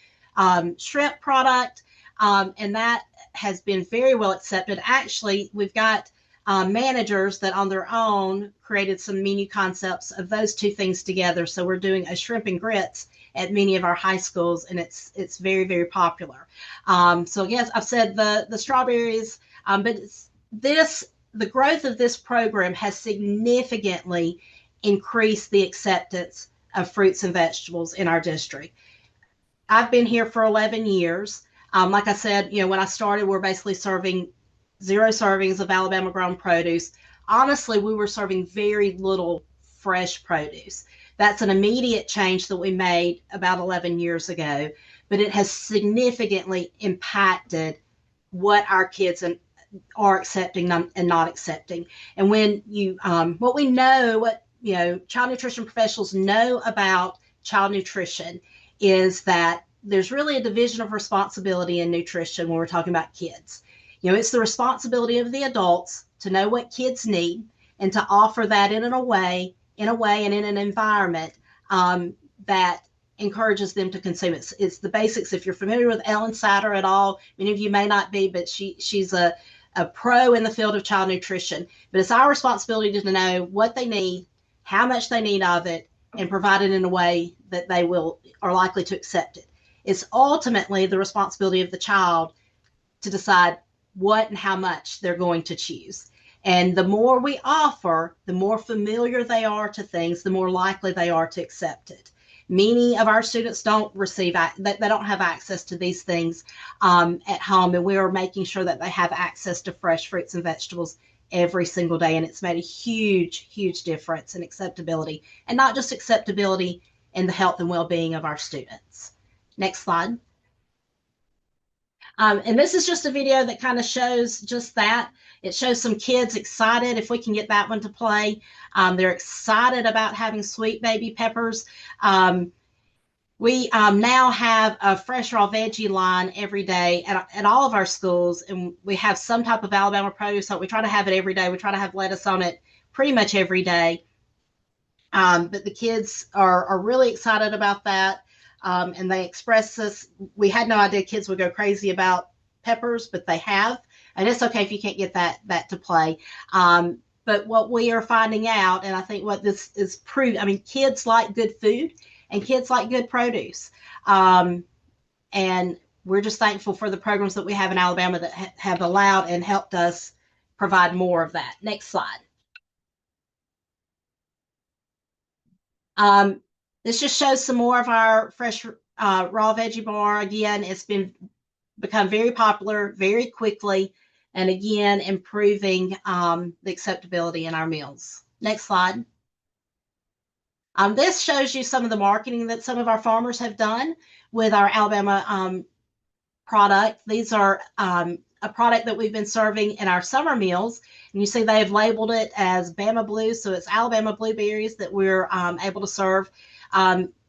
shrimp product, and that has been very well accepted. Actually, we've got managers that on their own created some menu concepts of those two things together. So we're doing a shrimp and grits at many of our high schools, and it's very, very popular. So yes, I've said the strawberries, but the growth of this program has significantly increased the acceptance of fruits and vegetables in our district. I've been here for 11 years. Like I said, when I started, we're basically serving 0 servings of Alabama grown produce. Honestly, we were serving very little fresh produce. That's an immediate change that we made about 11 years ago, but it has significantly impacted what our kids are accepting and not accepting. And when what we know, child nutrition professionals know about child nutrition is that there's really a division of responsibility in nutrition when we're talking about kids. It's the responsibility of the adults to know what kids need and to offer that in a way and in an environment that encourages them to consume it. It's the basics. If you're familiar with Ellen Satter at all, many of you may not be, but she's a pro in the field of child nutrition. But it's our responsibility to know what they need, how much they need of it, and provide it in a way that they are likely to accept it. It's ultimately the responsibility of the child to decide what and how much they're going to choose. And the more we offer, the more familiar they are to things, the more likely they are to accept it. Many of our students don't they don't have access to these things at home, and we are making sure that they have access to fresh fruits and vegetables every single day. And it's made a huge, huge difference in acceptability, and not just acceptability in the health and well-being of our students. Next slide. And this is just a video that kind of shows just that. It shows some kids excited, if we can get that one to play. They're excited about having sweet baby peppers. We now have a fresh raw veggie line every day at all of our schools, and we have some type of Alabama produce. So we try to have it every day. We try to have lettuce on it pretty much every day. But the kids are really excited about that. And they express this. We had no idea kids would go crazy about peppers, but they have. And it's okay if you can't get that to play. But But what we are finding out, and I think what this is proved, I mean, kids like good food and kids like good produce. And we're just thankful for the programs that we have in Alabama that have allowed and helped us provide more of that. Next slide. This just shows some more of our fresh raw veggie bar. Again, it's become very popular very quickly, and again, improving the acceptability in our meals. Next slide. This shows you some of the marketing that some of our farmers have done with our Alabama product. These are a product that we've been serving in our summer meals. And you see they have labeled it as Bama Blue. So it's Alabama blueberries that we're able to serve.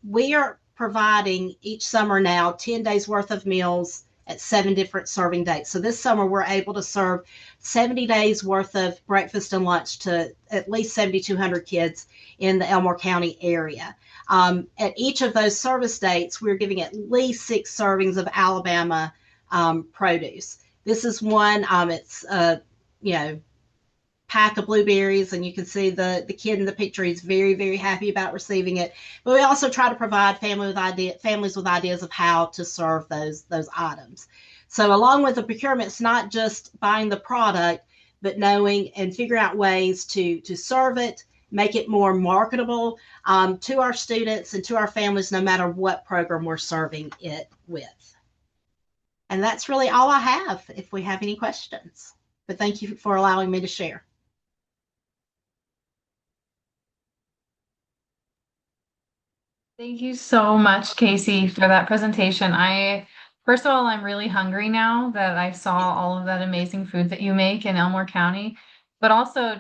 We are providing each summer now 10 days worth of meals at 7 different serving dates. So this summer we're able to serve 70 days worth of breakfast and lunch to at least 7,200 kids in the Elmore County area. At each of those service dates, we're giving at least 6 servings of Alabama produce. This is one, it's pack of blueberries, and you can see the kid in the picture. He's very, very happy about receiving it. But we also try to provide families with ideas of how to serve those items. So along with the procurement, it's not just buying the product, but knowing and figuring out ways to serve it, make it more marketable to our students and to our families, no matter what program we're serving it with. And that's really all I have if we have any questions. But thank you for allowing me to share. Thank you so much, Casey, for that presentation. First of all, I'm really hungry now that I saw all of that amazing food that you make in Elmore County. But also,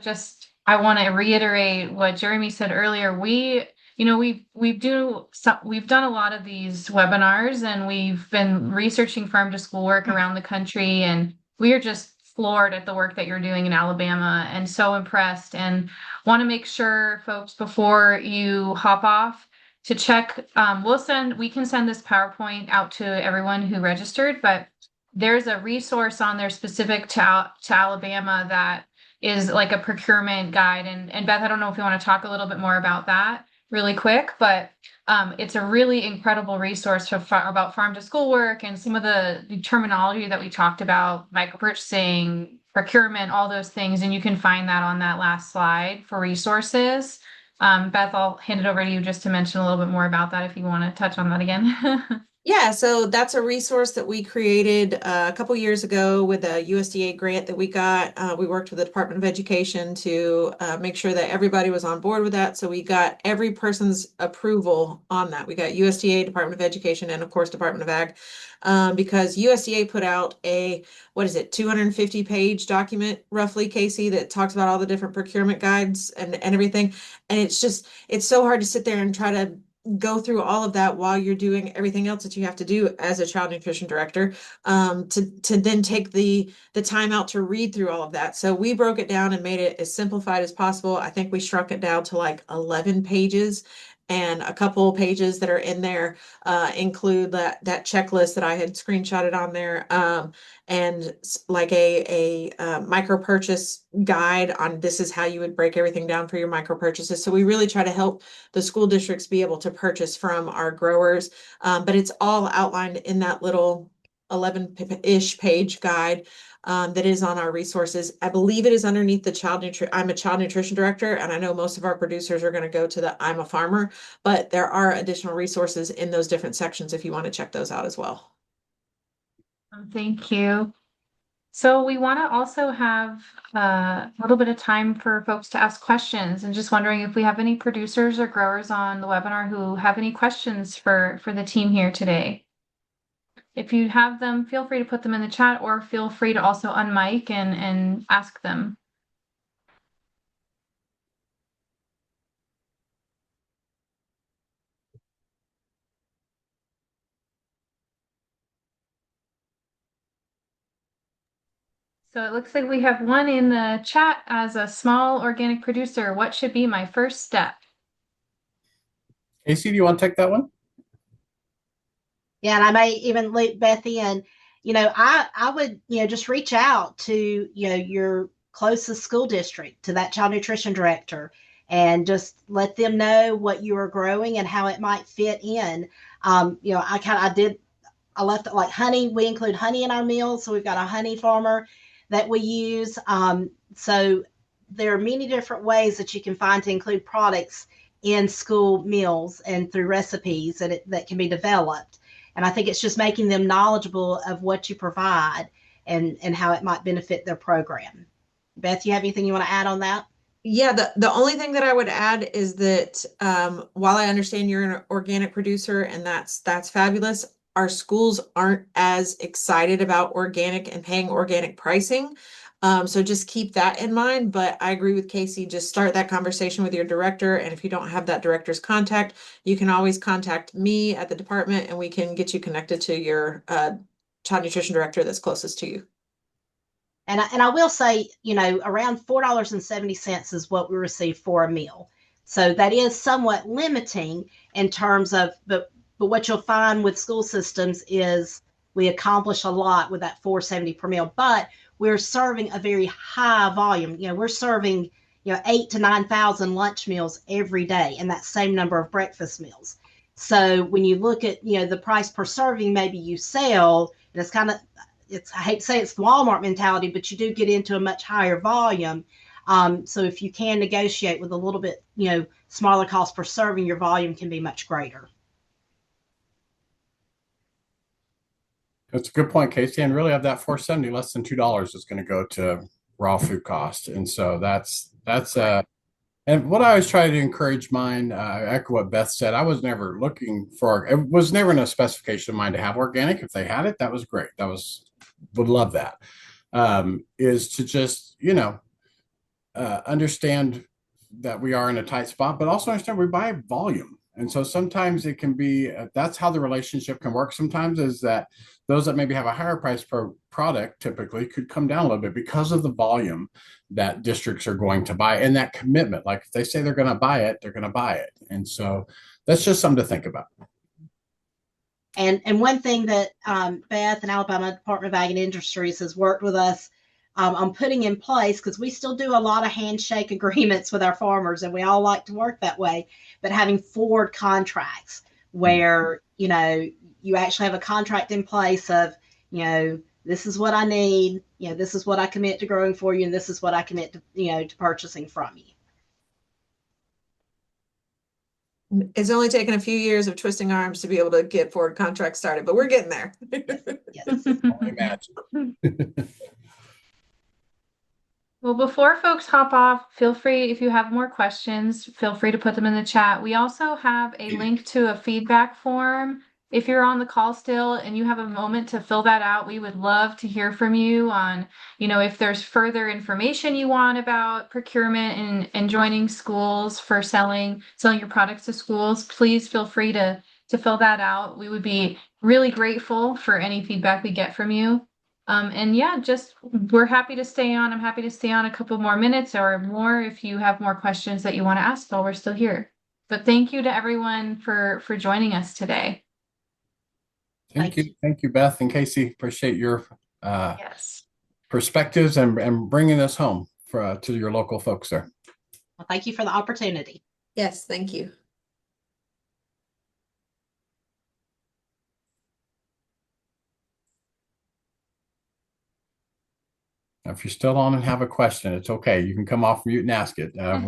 I want to reiterate what Jeremy said earlier. We've done a lot of these webinars, and we've been researching farm to school work around the country, and we are just floored at the work that you're doing in Alabama and so impressed, and want to make sure, folks, before you hop off, to check. We can send this PowerPoint out to everyone who registered, but there's a resource on there specific to Alabama that is like a procurement guide. And Beth, I don't know if you want to talk a little bit more about that really quick, but it's a really incredible resource about farm to school work and some of the terminology that we talked about, micro-purchasing, procurement, all those things. And you can find that on that last slide for resources. Beth, I'll hand it over to you just to mention a little bit more about that if you want to touch on that again. Yeah, so that's a resource that we created a couple years ago with a USDA grant that we got. We worked with the Department of Education to make sure that everybody was on board with that. So we got every person's approval on that. We got USDA, Department of Education, and of course, Department of Ag, because USDA put out a, 250-page document, roughly, Casey, that talks about all the different procurement guides and everything. And it's so hard to sit there and try to go through all of that while you're doing everything else that you have to do as a child nutrition director, to then take the time out to read through all of that. So we broke it down and made it as simplified as possible. I think we shrunk it down to like 11 pages, and a couple pages that are in there include that checklist that I had screenshotted on there, and like a micro purchase guide on this is how you would break everything down for your micro purchases. So we really try to help the school districts be able to purchase from our growers, but it's all outlined in that little 11-ish page guide that is on our resources. I believe it is underneath the I'm a child nutrition director, and I know most of our producers are going to go to the I'm a farmer, but there are additional resources in those different sections if you want to check those out as well. Thank you. So we want to also have a little bit of time for folks to ask questions, and just wondering if we have any producers or growers on the webinar who have any questions for the team here today. If you have them, feel free to put them in the chat, or feel free to also unmic and ask them. So it looks like we have one in the chat. As a small organic producer, what should be my first step? Casey, do you want to take that one? Yeah, and I may even loop Beth in. I would, just reach out to, your closest school district to that child nutrition director and just let them know what you are growing and how it might fit in. I left it like honey. We include honey in our meals. So we've got a honey farmer that we use. So there are many different ways that you can find to include products in school meals and through recipes that can be developed. And I think it's just making them knowledgeable of what you provide and how it might benefit their program. Beth, you have anything you want to add on that? Yeah, the only thing that I would add is that while I understand you're an organic producer and that's fabulous, our schools aren't as excited about organic and paying organic pricing. So just keep that in mind. But I agree with Casey, just start that conversation with your director. And if you don't have that director's contact, you can always contact me at the department and we can get you connected to your child nutrition director that's closest to you. And I will say, around $4.70 is what we receive for a meal. So that is somewhat limiting in terms of, but what you'll find with school systems is we accomplish a lot with that $4.70 per meal, but we're serving a very high volume. We're serving, 8,000 to 9,000 lunch meals every day and that same number of breakfast meals. So when you look at, the price per serving, maybe you sell, and I hate to say it's the Walmart mentality, but you do get into a much higher volume. So if you can negotiate with a little bit, smaller cost per serving, your volume can be much greater. That's a good point, Casey. And really, of that $4.70, less than $2 is going to go to raw food cost. And so that's and what I always try to encourage mine, echo what Beth said. I was never looking for, it was never in a specification of mine to have organic. If they had it, that was great. Would love that. Is to just, understand that we are in a tight spot, but also understand we buy volume. And so sometimes it can be, that's how the relationship can work. Sometimes is that those that maybe have a higher price per product typically could come down a little bit because of the volume that districts are going to buy and that commitment. Like if they say they're going to buy it, they're going to buy it. And so that's just something to think about. And one thing that Beth and Alabama Department of Ag and Industries has worked with us on putting in place, because we still do a lot of handshake agreements with our farmers and we all like to work that way, but having forward contracts where, you actually have a contract in place of, this is what I need, this is what I commit to growing for you, and this is what I commit to, to purchasing from you. It's only taken a few years of twisting arms to be able to get forward contracts started, but we're getting there. Yes. Only imagine. Well, before folks hop off, feel free, if you have more questions, feel free to put them in the chat. We also have a link to a feedback form. If you're on the call still and you have a moment to fill that out, we would love to hear from you on, if there's further information you want about procurement and joining schools for selling your products to schools, please feel free to fill that out. We would be really grateful for any feedback we get from you. And yeah, we're happy to stay on. I'm happy to stay on a couple more minutes or more if you have more questions that you want to ask while we're still here. But thank you to everyone for joining us today. Thank you, Beth and Casey. Appreciate your Yes. perspectives and bringing us home to your local folks there. Well, thank you for the opportunity. Yes, thank you. If you're still on and have a question, it's okay. You can come off mute and ask it. That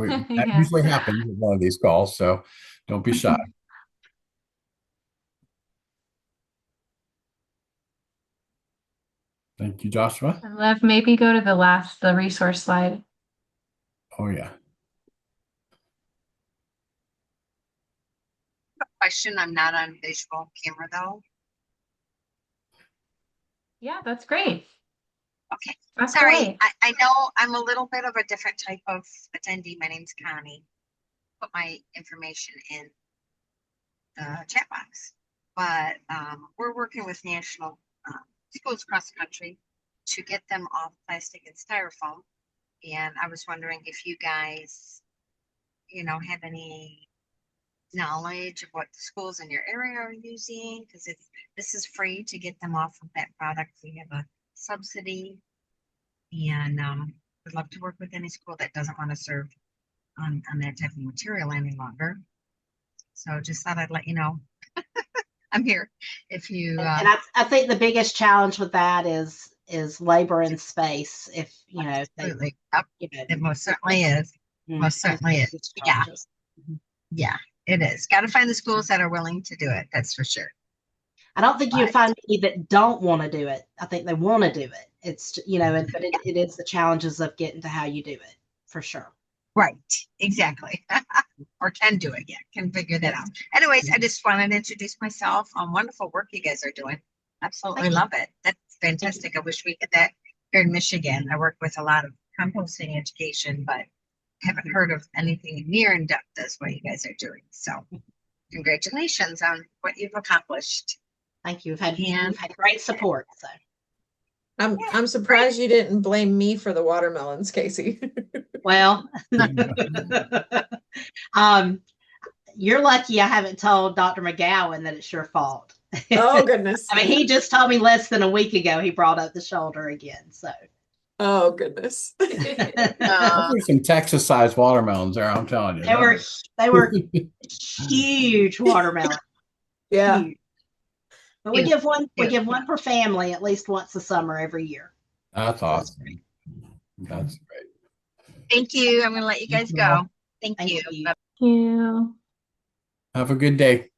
Yeah. usually happens with one of these calls, so don't be shy. Thank you, Joshua. Lev, maybe go to the resource slide. Oh, yeah. Question. I'm not on visual camera though. Yeah, that's great. Okay. Ask Sorry. away. I know I'm a little bit of a different type of attendee. My name's Connie. Put my information in the chat box. But we're working with national schools across the country to get them off plastic and styrofoam. And I was wondering if you guys, have any knowledge of what the schools in your area are using, because this is free to get them off of that product. We have a subsidy, and would love to work with any school that doesn't want to serve on that type of material any longer. So just thought I'd let you know. I'm here if you And I think the biggest challenge with that is labor and space. If you know, absolutely. Yep. know, It most certainly is. Most certainly is. Yeah. Yeah, it is. Got to find the schools that are willing to do it. That's for sure. I don't think you'll Right. find many that don't want to do it. I think they want to do it. It's but it is the challenges of getting to how you do it for sure. Right. Exactly. Or can do it. Yeah, can figure that out. Anyways, I just wanted to introduce myself. Wonderful work you guys are doing. Absolutely Thank you. love it. That's fantastic. I wish we had that here in Michigan. I work with a lot of composting education, but haven't heard of anything near in depth as what you guys are doing. So congratulations on what you've accomplished. Thank you. We've had great support. So I'm surprised you didn't blame me for the watermelons, Casey. well, you're lucky I haven't told Dr. McGowan that it's your fault. Oh goodness. I mean, he just told me less than a week ago he brought up the shoulder again. So Oh goodness. There's some Texas-sized watermelons there, I'm telling you. they were huge watermelon. Yeah. Huge. But we give one per family at least once a summer every year. That's awesome. That's great. Thank you. I'm going to let you guys go. Thank you. Thank you. Have a good day.